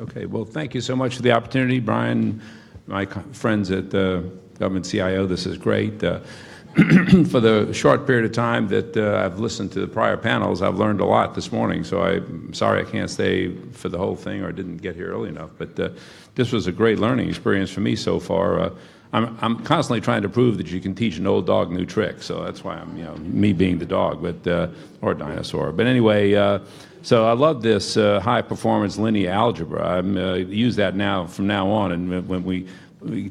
Okay, well, thank you so much for the opportunity, Brian, my friends at Government CIO. This is great. For the short period of time that I've listened to the prior panels, I've learned a lot this morning, so I'm sorry I can't stay for the whole thing or didn't get here early enough, but this was a great learning experience for me so far. I'm constantly trying to prove that you can teach an old dog new tricks, so that's why I'm, me being the dog, but or dinosaur. But anyway, so I love this high-performance linear algebra. I'm use that now from now on, and when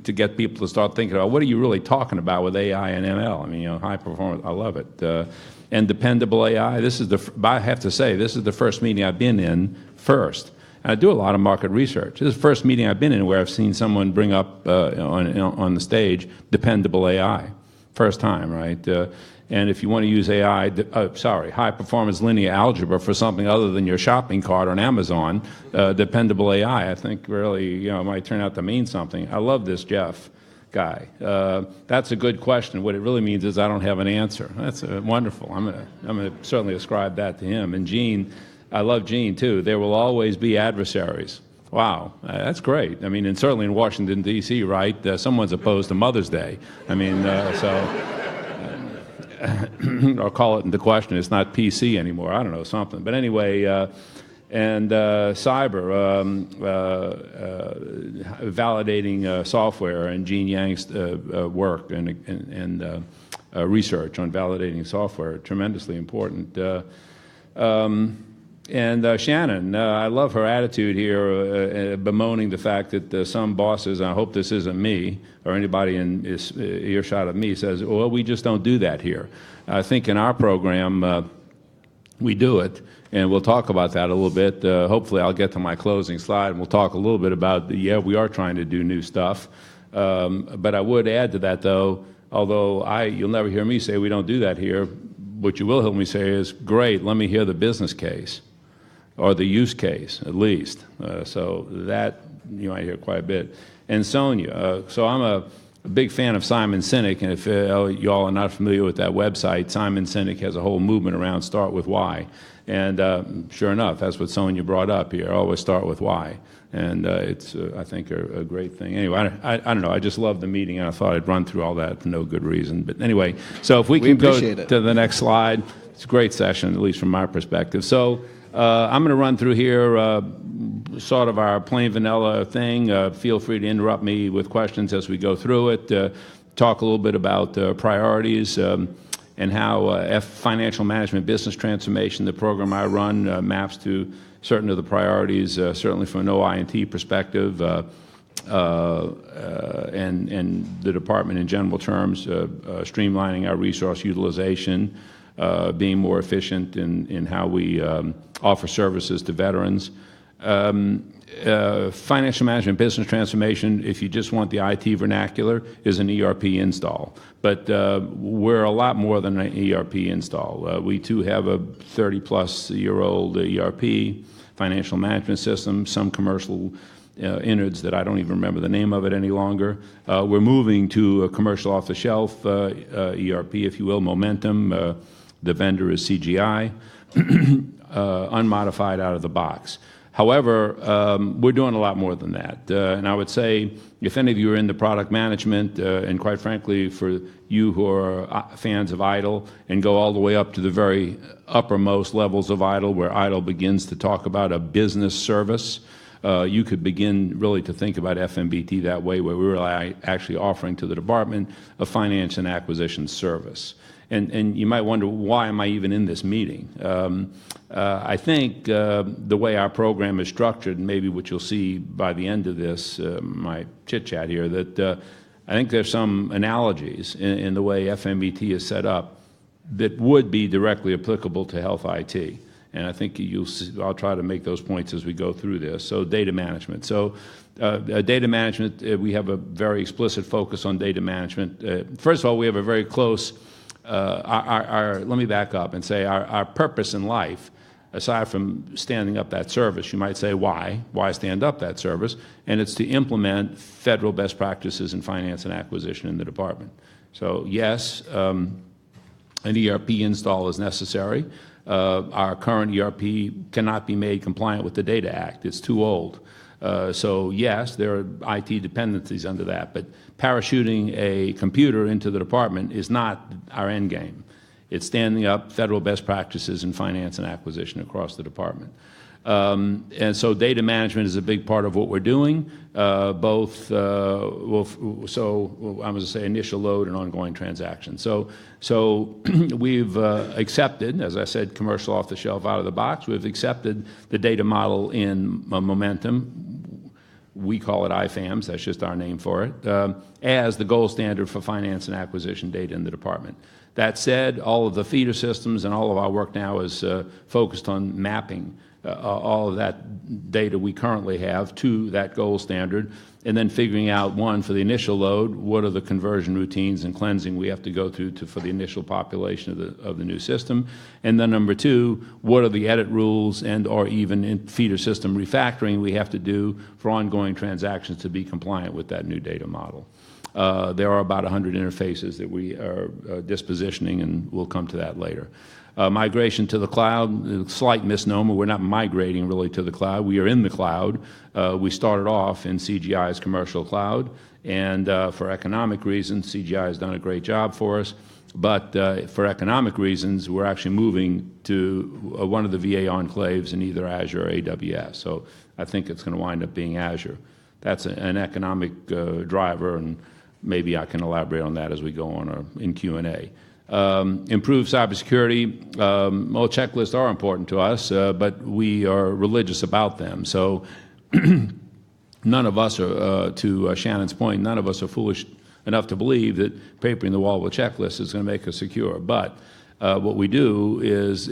to get people to start thinking about what are you really talking about with AI and ML. I mean, high performance. I love it. And dependable AI. This is I have to say, this is the first meeting I've been in first. And I do a lot of market research. This is the first meeting I've been in where I've seen someone bring up on the stage dependable AI. First time, right? And if you want to use AI, high-performance linear algebra for something other than your shopping cart on Amazon, dependable AI, I think really might turn out to mean something. I love this Jeff guy. That's a good question. What it really means is I don't have an answer. That's wonderful. I'm gonna certainly ascribe that to him. And Gene, I love Gene too. There will always be adversaries. Wow, that's great. I mean, and certainly in Washington, D.C., right? Someone's opposed to Mother's Day. I mean, or call it into question. It's not PC anymore. I don't know, something. But anyway, and cyber, validating software, and Gene Yang's work and research on validating software, tremendously important. And Shannon, I love her attitude here, bemoaning the fact that some bosses, and I hope this isn't me or anybody in earshot of me, says, well, we just don't do that here. I think in our program, we do it, and we'll talk about that a little bit. Hopefully I'll get to my closing slide, and we'll talk a little bit about, we are trying to do new stuff. But I would add to that, though, although you'll never hear me say we don't do that here, what you will hear me say is, great, let me hear the business case. Or the use case, at least. So that you might hear quite a bit. And Sonia, so I'm a big fan of Simon Sinek, and if you all are not familiar with that website, Simon Sinek has a whole movement around start with why. And sure enough, that's what Sonia brought up here, always start with why. And it's, I think, a great thing. Anyway, I don't know, I just love the meeting, and I thought I'd run through all that for no good reason. But anyway, so if we can go to the next slide, it's a great session, at least from my perspective. So I'm going to run through here sort of our plain vanilla thing. Feel free to interrupt me with questions as we go through it. Talk a little bit about priorities and how financial management business transformation, the program I run, maps to certain of the priorities, certainly from an OI&T perspective, and the department in general terms, streamlining our resource utilization, being more efficient in how we offer services to veterans. Financial management business transformation, if you just want the IT vernacular, is an ERP install. But we're a lot more than an ERP install. We too have a 30-plus-year-old ERP, financial management system, some commercial innards that I don't even remember the name of it any longer. We're moving to a commercial off-the-shelf ERP, if you will, Momentum. The vendor is CGI, unmodified out of the box. However, we're doing a lot more than that. And I would say, if any of you are into product management, and quite frankly, for you who are fans of ITIL and go all the way up to the very uppermost levels of ITIL, where ITIL begins to talk about a business service, you could begin really to think about FMBT that way, where we're actually offering to the Department a finance and acquisition service. And you might wonder, why am I even in this meeting? I think the way our program is structured, and maybe what you'll see by the end of this, my chit-chat here, that I think there's some analogies in the way FMBT is set up that would be directly applicable to health IT. And I think you'll see, I'll try to make those points as we go through this. So data management. So data management, we have a very explicit focus on data management. First of all, we have a very close, let me back up and say our purpose in life, aside from standing up that service, you might say, why stand up that service? And it's to implement federal best practices in finance and acquisition in the department. So yes, an ERP install is necessary. Our current ERP cannot be made compliant with the Data Act. It's too old. So yes, there are IT dependencies under that, but parachuting a computer into the department is not our end game. It's standing up federal best practices in finance and acquisition across the department. And so data management is a big part of what we're doing, both, I'm going to say initial load and ongoing transactions. So we've accepted, as I said, commercial off the shelf out of the box. We've accepted the data model in Momentum. We call it IFAMS, that's just our name for it, as the gold standard for finance and acquisition data in the department. That said, all of the feeder systems and all of our work now is focused on mapping all of that data we currently have to that gold standard, and then figuring out, one, for the initial load, what are the conversion routines and cleansing we have to go through for the initial population of the new system, and then number two, what are the edit rules and or even in feeder system refactoring we have to do for ongoing transactions to be compliant with that new data model. There are about 100 interfaces that we are dispositioning, and we'll come to that later. Migration to the cloud, slight misnomer. We're not migrating really to the cloud. We are in the cloud. We started off in CGI's commercial cloud, and for economic reasons, CGI has done a great job for us. But for economic reasons, we're actually moving to one of the VA enclaves in either Azure or AWS. So I think it's going to wind up being Azure. That's an economic driver, and maybe I can elaborate on that as we go on or in Q&A. Improve cybersecurity. Well, checklists are important to us, but we are religious about them. So none of us are, to Shannon's point, none of us are foolish enough to believe that papering the wall with checklists is going to make us secure. But what we do is,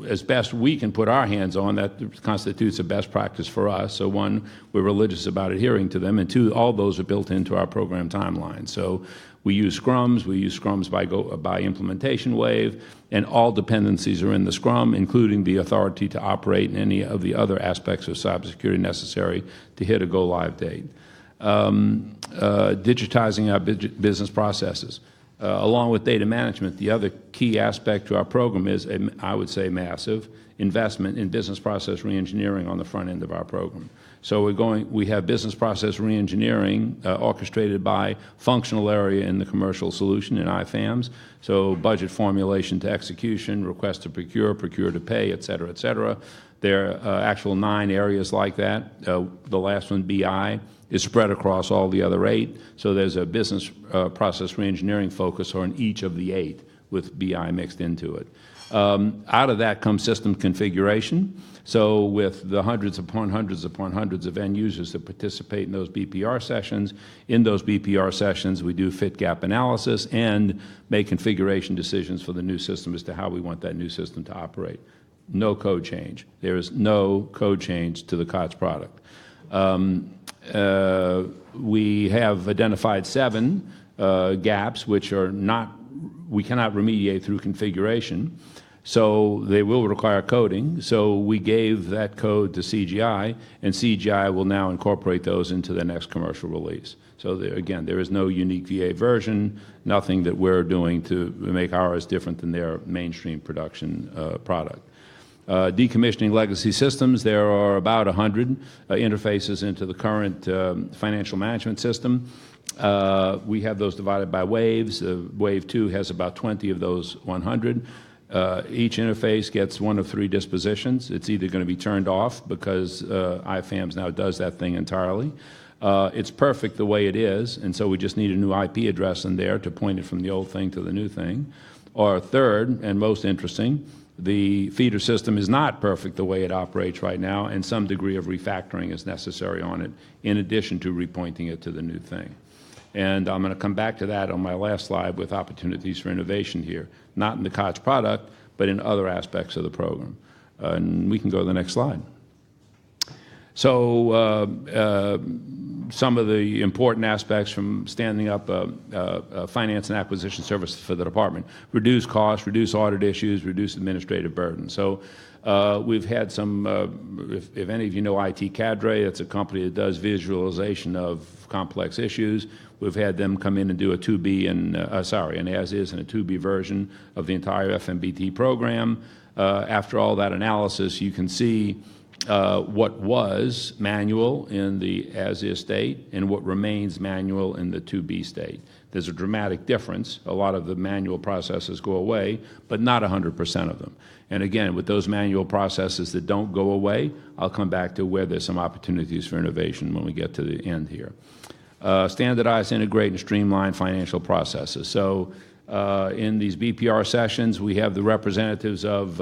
as best we can put our hands on, that constitutes a best practice for us. So one, we're religious about adhering to them, and two, all those are built into our program timeline. So we use Scrums by implementation wave, and all dependencies are in the Scrum, including the authority to operate in any of the other aspects of cybersecurity necessary to hit a go-live date. Digitizing our business processes. Along with data management, the other key aspect to our program is, I would say, massive investment in business process reengineering on the front end of our program. So we have business process reengineering orchestrated by functional area in the commercial solution in IFAMS. So budget formulation to execution, request to procure, procure to pay, et cetera, et cetera. There are actual 9 areas like that. The last one, BI, is spread across all the other 8. So there's a business process reengineering focus on each of the 8 with BI mixed into it. Out of that comes system configuration. So with the hundreds upon hundreds of end users that participate in those BPR sessions, we do fit gap analysis and make configuration decisions for the new system as to how we want that new system to operate. No code change. There is no code change to the COTS product. We have identified 7 gaps which are we cannot remediate through configuration. So they will require coding. So we gave that code to CGI, and CGI will now incorporate those into the next commercial release. So again, there is no unique VA version, nothing that we're doing to make ours different than their mainstream production product. Decommissioning legacy systems, there are about 100 interfaces into the current financial management system. We have those divided by waves. Wave 2 has about 20 of those 100. Each interface gets 1 of 3 dispositions. It's either going to be turned off because IFAMS now does that thing entirely. It's perfect the way it is, and so we just need a new IP address in there to point it from the old thing to the new thing. Or third, and most interesting, the feeder system is not perfect the way it operates right now, and some degree of refactoring is necessary on it, in addition to repointing it to the new thing. And I'm going to come back to that on my last slide with opportunities for innovation here, not in the COTS product, but in other aspects of the program. And we can go to the next slide. So some of the important aspects from standing up a finance and acquisition service for the department: reduce costs, reduce audit issues, reduce administrative burden. So we've had some, if any of you know IT Cadre, it's a company that does visualization of complex issues. We've had them come in and do a 2B and, an as-is and a 2B version of the entire FMBT program. After all that analysis, you can see what was manual in the as-is state and what remains manual in the to-be state. There's a dramatic difference. A lot of the manual processes go away, but not 100% of them. And again, with those manual processes that don't go away, I'll come back to where there's some opportunities for innovation when we get to the end here. Standardize, integrate, and streamline financial processes. So in these BPR sessions, we have the representatives of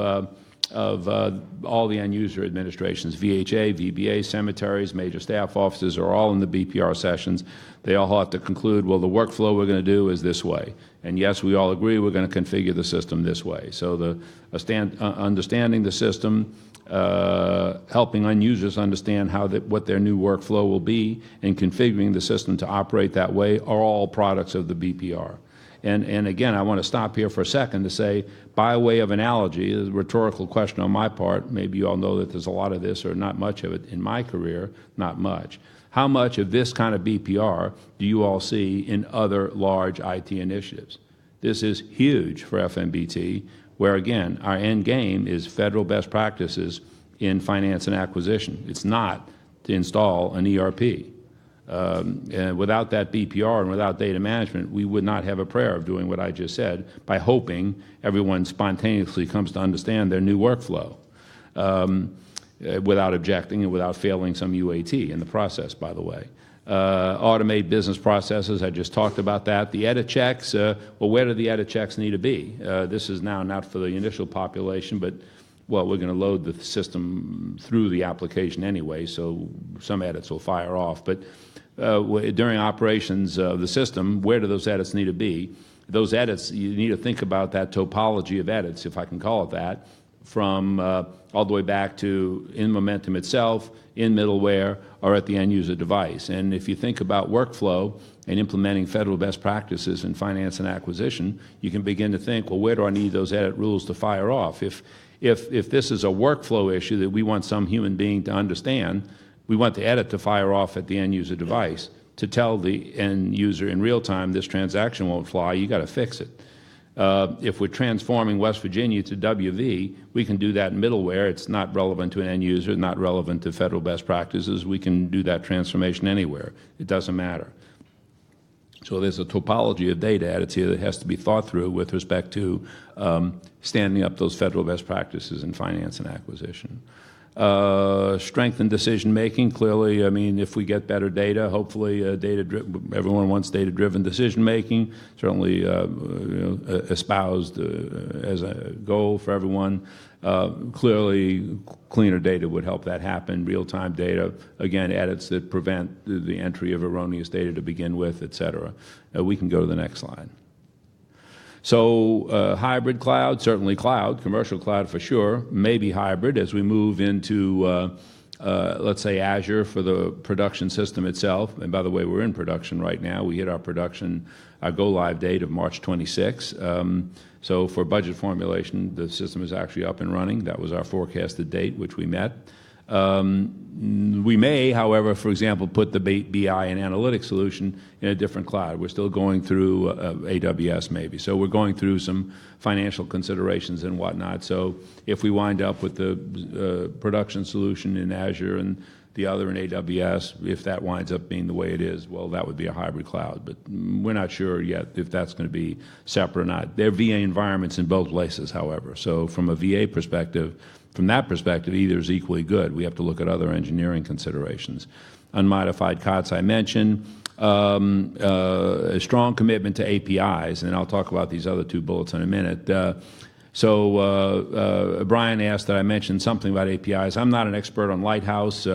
all the end-user administrations, VHA, VBA, cemeteries, major staff offices are all in the BPR sessions. They all have to conclude, well, the workflow we're going to do is this way. And yes, we all agree we're going to configure the system this way. So understanding the system, helping end users understand what their new workflow will be, and configuring the system to operate that way are all products of the BPR. And again, I want to stop here for a second to say, by way of analogy, a rhetorical question on my part, maybe you all know that there's a lot of this or not much of it in my career, not much. How much of this kind of BPR do you all see in other large IT initiatives? This is huge for FMBT, where again, our end game is federal best practices in finance and acquisition. It's not to install an ERP. And without that BPR and without data management, we would not have a prayer of doing what I just said by hoping everyone spontaneously comes to understand their new workflow without objecting and without failing some UAT in the process, by the way. Automate business processes, I just talked about that. The edit checks, well, where do the edit checks need to be? This is now not for the initial population, but well, we're going to load the system through the application anyway, so some edits will fire off. But during operations of the system, where do those edits need to be? Those edits, you need to think about that topology of edits, if I can call it that, from all the way back to in Momentum itself, in middleware, or at the end-user device. And if you think about workflow and implementing federal best practices in finance and acquisition, you can begin to think, well, where do I need those edit rules to fire off? If this is a workflow issue that we want some human being to understand, we want the edit to fire off at the end-user device to tell the end user in real time this transaction won't fly, you got to fix it. If we're transforming West Virginia to WV, we can do that in middleware. It's not relevant to an end user, not relevant to federal best practices. We can do that transformation anywhere. It doesn't matter. So there's a topology of data edits here that has to be thought through with respect to standing up those federal best practices in finance and acquisition. Strengthen decision-making. Clearly, I mean, if we get better data, hopefully everyone wants data-driven decision-making, certainly espoused as a goal for everyone. Clearly, cleaner data would help that happen. Real-time data, again, edits that prevent the entry of erroneous data to begin with, et cetera. We can go to the next slide. So hybrid cloud, certainly cloud, commercial cloud for sure, maybe hybrid as we move into, let's say, Azure for the production system itself. And by the way, we're in production right now. We hit our go-live date of March 26. So for budget formulation, the system is actually up and running. That was our forecasted date, which we met. We may, however, for example, put the BI and analytics solution in a different cloud. We're still going through AWS maybe. So we're going through some financial considerations and whatnot. So if we wind up with the production solution in Azure and the other in AWS, if that winds up being the way it is, well, that would be a hybrid cloud. But we're not sure yet if that's going to be separate or not. There are VA environments in both places, however. So from a VA perspective, from that perspective, either is equally good. We have to look at other engineering considerations. Unmodified COTS I mentioned. A strong commitment to APIs, and I'll talk about these other two bullets in a minute. Brian asked that I mention something about APIs. I'm not an expert on Lighthouse.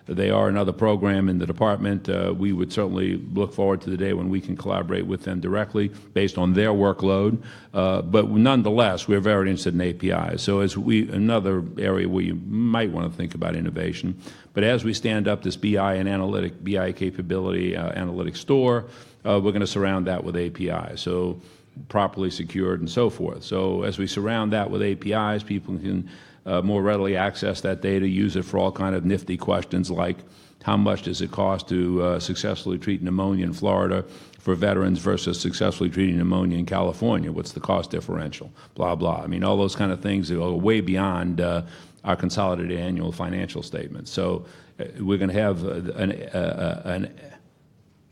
They are another program in the department. We would certainly look forward to the day when we can collaborate with them directly based on their workload. But nonetheless, we're very interested in APIs. So another area where you might want to think about innovation. But as we stand up this BI capability, analytic store, we're going to surround that with APIs. So properly secured and so forth. So as we surround that with APIs, people can more readily access that data, use it for all kind of nifty questions like how much does it cost to successfully treat pneumonia in Florida for veterans versus successfully treating pneumonia in California? What's the cost differential? Blah, blah. I mean, all those kind of things that are way beyond our consolidated annual financial statements. So we're going to have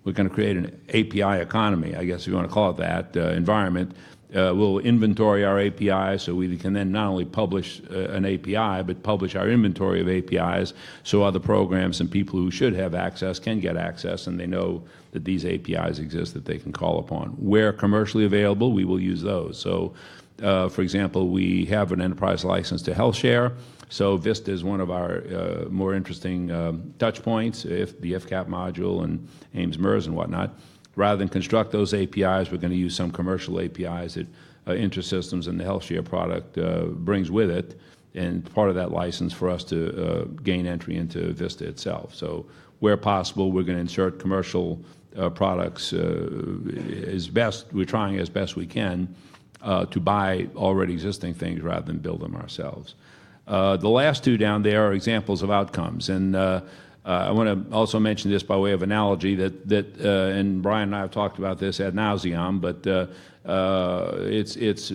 we're going to create an API economy, I guess if you want to call it that, environment. We'll inventory our APIs so we can then not only publish an API, but publish our inventory of APIs so other programs and people who should have access can get access, and they know that these APIs exist that they can call upon. Where commercially available, we will use those. So, for example, we have an enterprise license to HealthShare. So Vista is one of our more interesting touch points, if the FCAP module and Ames-MERS and whatnot. Rather than construct those APIs, we're going to use some commercial APIs that InterSystems and the HealthShare product brings with it, and part of that license for us to gain entry into Vista itself. So where possible, we're going to insert commercial products we're trying as best we can to buy already existing things rather than build them ourselves. The last two down there are examples of outcomes, and I want to also mention this by way of analogy that and Brian and I have talked about this ad nauseum, but it's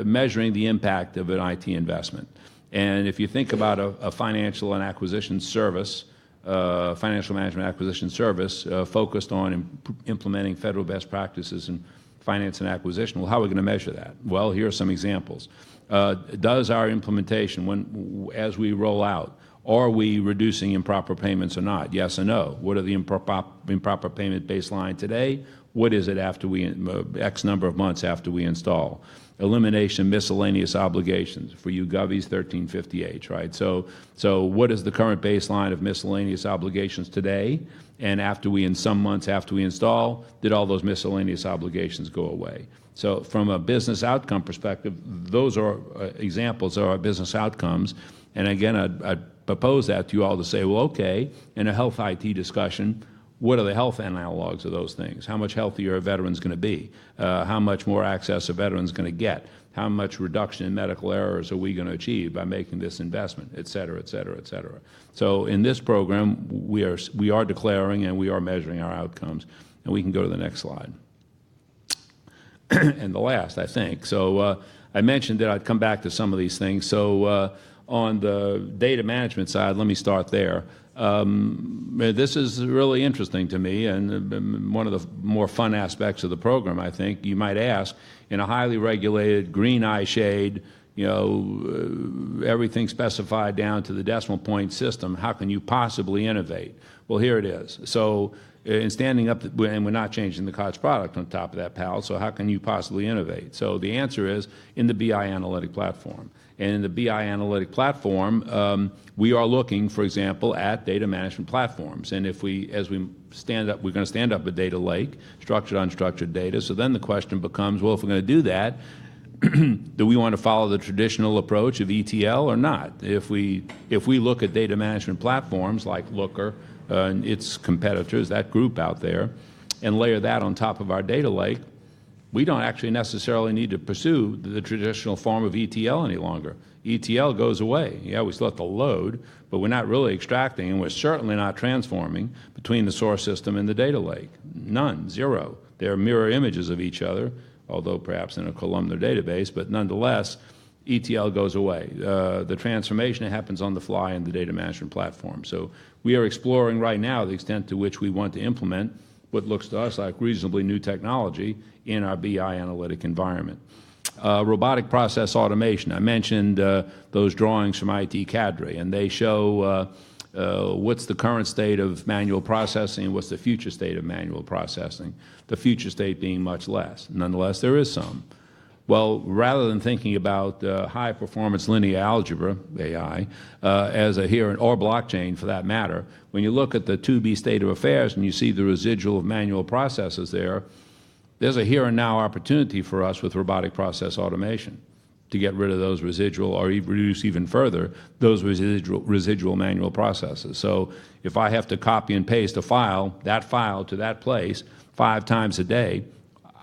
measuring the impact of an IT investment. And if you think about a financial and acquisition service, financial management acquisition service focused on implementing federal best practices in finance and acquisition, well, how are we going to measure that? Well, here are some examples. Does our implementation, as we roll out, are we reducing improper payments or not? Yes or no? What are the improper payment baseline today? What is it after we, X number of months after we install? Elimination of miscellaneous obligations. For you govies, 1350H, right? So what is the current baseline of miscellaneous obligations today? And in some months after we install, did all those miscellaneous obligations go away? So from a business outcome perspective, those are examples of our business outcomes. And again, I'd propose that to you all to say, well, okay, in a health IT discussion, what are the health analogs of those things? How much healthier are veterans going to be? How much more access are veterans going to get? How much reduction in medical errors are we going to achieve by making this investment, et cetera, et cetera, et cetera? So in this program, we are declaring and we are measuring our outcomes. And we can go to the next slide. And the last, I think. So I mentioned that I'd come back to some of these things. So on the data management side, let me start there. This is really interesting to me, and one of the more fun aspects of the program, I think. You might ask, in a highly regulated green eye shade, everything specified down to the decimal point system, how can you possibly innovate? Well, here it is. So in standing up, and we're not changing the COTS product on top of that, pal, so how can you possibly innovate? So the answer is in the BI analytic platform. And in the BI analytic platform, we are looking, for example, at data management platforms. And as we stand up, we're going to stand up a data lake, structured, unstructured data. So then the question becomes, well, if we're going to do that, do we want to follow the traditional approach of ETL or not? If we look at data management platforms like Looker and its competitors, that group out there, and layer that on top of our data lake, we don't actually necessarily need to pursue the traditional form of ETL any longer. ETL goes away. Yeah, we still have to load, but we're not really extracting, and we're certainly not transforming between the source system and the data lake. None, zero. They're mirror images of each other, although perhaps in a columnar database, but nonetheless, ETL goes away. The transformation happens on the fly in the data management platform. So we are exploring right now the extent to which we want to implement what looks to us like reasonably new technology in our BI analytic environment. Robotic process automation. I mentioned those drawings from IT Cadre, and they show what's the current state of manual processing and what's the future state of manual processing, the future state being much less. Nonetheless, there is some. Well, rather than thinking about high-performance linear algebra, AI, as a here or blockchain for that matter, when you look at the 2B state of affairs and you see the residual of manual processes there's a here and now opportunity for us with robotic process automation to get rid of those residual or reduce even further those residual manual processes. So if I have to copy and paste a file to that place 5 times a day,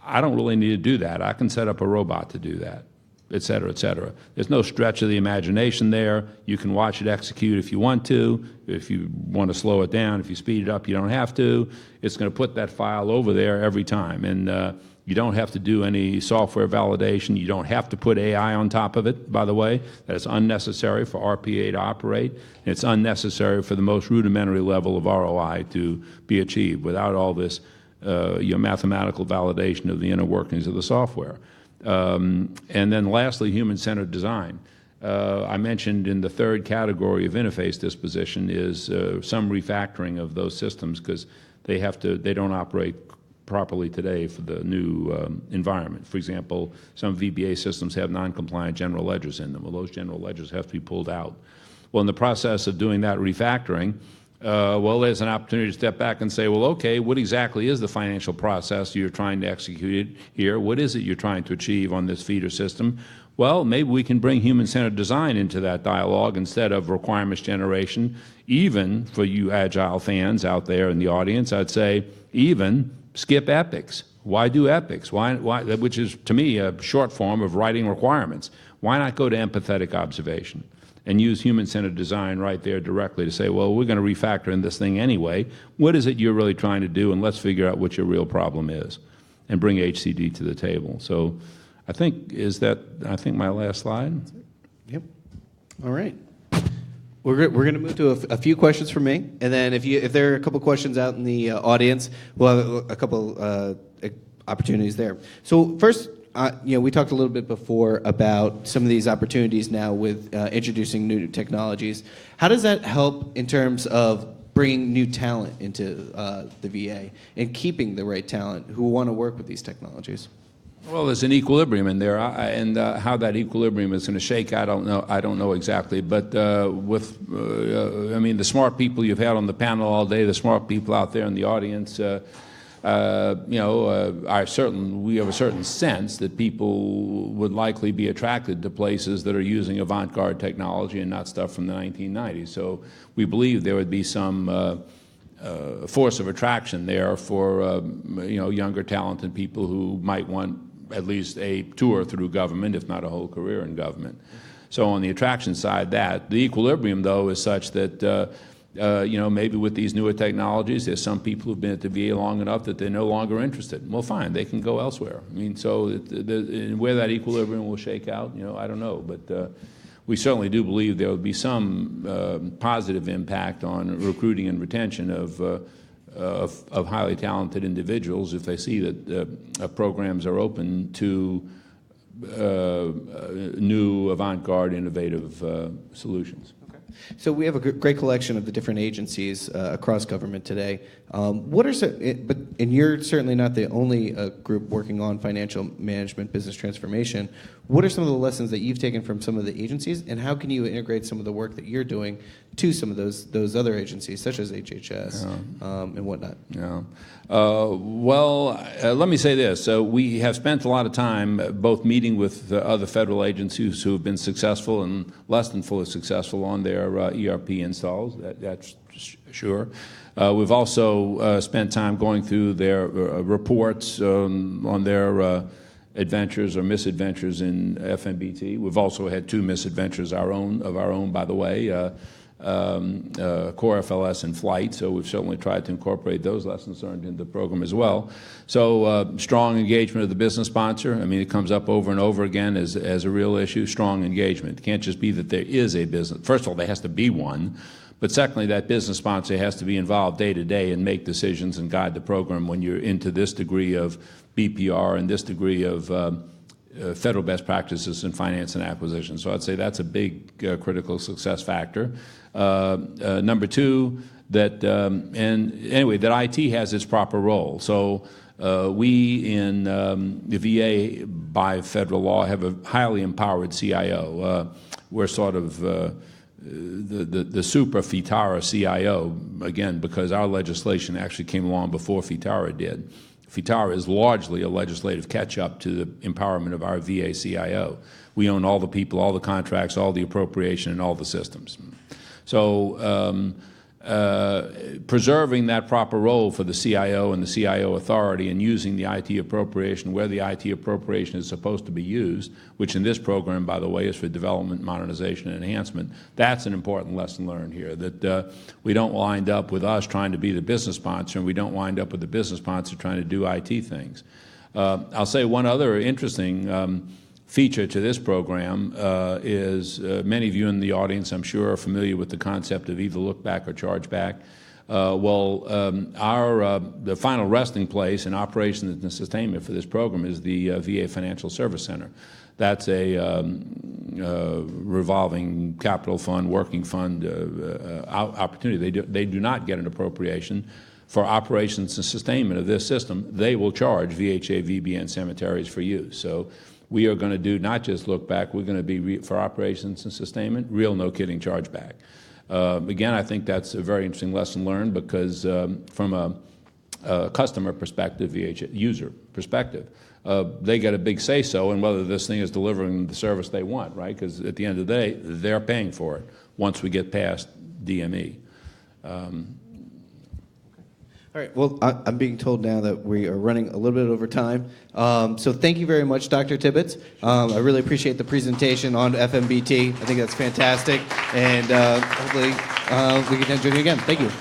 I don't really need to do that. I can set up a robot to do that. et cetera, et cetera. There's no stretch of the imagination there. You can watch it execute if you want to. If you want to slow it down, if you speed it up, you don't have to. It's going to put that file over there every time. And you don't have to do any software validation. You don't have to put AI on top of it, by the way. That is unnecessary for RPA to operate. And it's unnecessary for the most rudimentary level of ROI to be achieved without all this mathematical validation of the inner workings of the software. And then lastly, human-centered design. I mentioned in the third category of interface disposition is some refactoring of those systems because they don't operate properly today for the new environment. For example, some VBA systems have non-compliant general ledgers in them. Well, those general ledgers have to be pulled out. Well, in the process of doing that refactoring, there's an opportunity to step back and say, well, okay, what exactly is the financial process you're trying to execute here? What is it you're trying to achieve on this feeder system? Well, maybe we can bring human-centered design into that dialogue instead of requirements generation. Even for you Agile fans out there in the audience, I'd say even skip epics. Why do epics? Why, which is, to me, a short form of writing requirements. Why not go to empathetic observation and use human-centered design right there directly to say, well, we're going to refactor in this thing anyway. What is it you're really trying to do? And let's figure out what your real problem is and bring HCD to the table. So I think my last slide? Yep. All right. We're going to move to a few questions from me, and then if there are a couple questions out in the audience, we'll have a couple opportunities there. So first, we talked a little bit before about some of these opportunities now with introducing new technologies. How does that help in terms of bringing new talent into the VA and keeping the right talent who want to work with these technologies? Well, there's an equilibrium in there, and how that equilibrium is going to shake, I don't know exactly. But the smart people you've had on the panel all day, the smart people out there in the audience, we have a certain sense that people would likely be attracted to places that are using avant-garde technology and not stuff from the 1990s. So we believe there would be some force of attraction there for younger, talented people who might want at least a tour through government, if not a whole career in government. So on the attraction side, the equilibrium, though, is such that maybe with these newer technologies, there's some people who've been at the VA long enough that they're no longer interested. Well, fine, they can go elsewhere. So where that equilibrium will shake out, I don't know. But we certainly do believe there will be some positive impact on recruiting and retention of highly talented individuals if they see that programs are open to new avant-garde innovative solutions. So we have a great collection of the different agencies across government today. And you're certainly not the only group working on financial management, business transformation. What are some of the lessons that you've taken from some of the agencies, and how can you integrate some of the work that you're doing to some of those other agencies, such as HHS and whatnot? Yeah. Let me say this. We have spent a lot of time both meeting with other federal agencies who have been successful and less than fully successful on their ERP installs. That's sure. We've also spent time going through their reports on their adventures or misadventures in FMBT. We've also had two misadventures of our own, by the way, core FLS and flight, so we've certainly tried to incorporate those lessons learned into the program as well. So strong engagement of the business sponsor. It comes up over and over again as a real issue, strong engagement. It can't just be that there is a business. First of all, there has to be one. But secondly, that business sponsor has to be involved day to day and make decisions and guide the program when you're into this degree of BPR and this degree of federal best practices in finance and acquisition. So I'd say that's a big critical success factor. Number two, that IT has its proper role. So we in the VA, by federal law, have a highly empowered CIO. We're sort of the super FITARA CIO, again, because our legislation actually came along before FITARA did. FITARA is largely a legislative catch-up to the empowerment of our VA CIO. We own all the people, all the contracts, all the appropriation, and all the systems. So preserving that proper role for the CIO and the CIO authority and using the IT appropriation where the IT appropriation is supposed to be used, which in this program, by the way, is for development, modernization, and enhancement. That's an important lesson learned here, that we don't wind up with us trying to be the business sponsor, and we don't wind up with the business sponsor trying to do IT things. I'll say one other interesting feature to this program is many of you in the audience, I'm sure, are familiar with the concept of either look back or charge back. The final resting place in operations and sustainment for this program is the VA Financial Service Center. That's a revolving capital fund, working fund opportunity. They do not get an appropriation for operations and sustainment of this system. They will charge VHA, VBN cemeteries for use. So we are going to do not just look back, we're going to be, for operations and sustainment, real no-kidding chargeback. Again, I think that's a very interesting lesson learned because from a customer perspective, VHA, user perspective, they get a big say-so in whether this thing is delivering the service they want, right? Because at the end of the day, they're paying for it once we get past DME. All right, well, I'm being told now that we are running a little bit over time. So thank you very much, Dr. Tibbits. I really appreciate the presentation on FMBT. I think that's fantastic. And hopefully we can join you again. Thank you.